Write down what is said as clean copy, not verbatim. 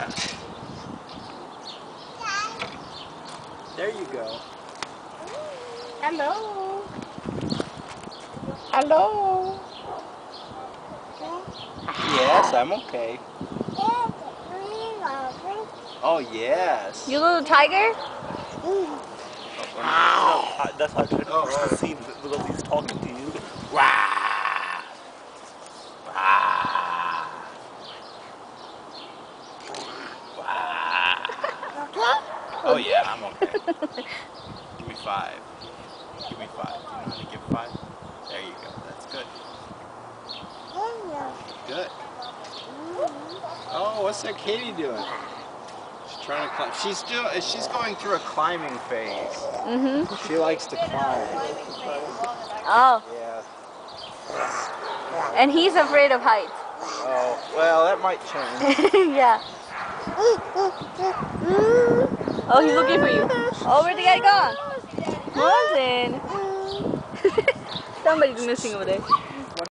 Yeah. There you go. Hello. Hello. Yes, I'm okay. Oh, yes. You little tiger? That's how I try to push the scene because he's talking to you. Wah! Wah! Wah! Oh yeah, I'm okay. Give me 5. Give me 5. Do you know how to give 5? There you go. That's good. Good. Oh, what's that Katie doing? She's trying to climb. She's going through a climbing phase. She likes to climb. Oh. Yeah. And he's afraid of heights. Oh, well, that might change. Yeah. Oh, he's looking for you. Oh, where'd the guy go? Morton. Somebody's missing over there.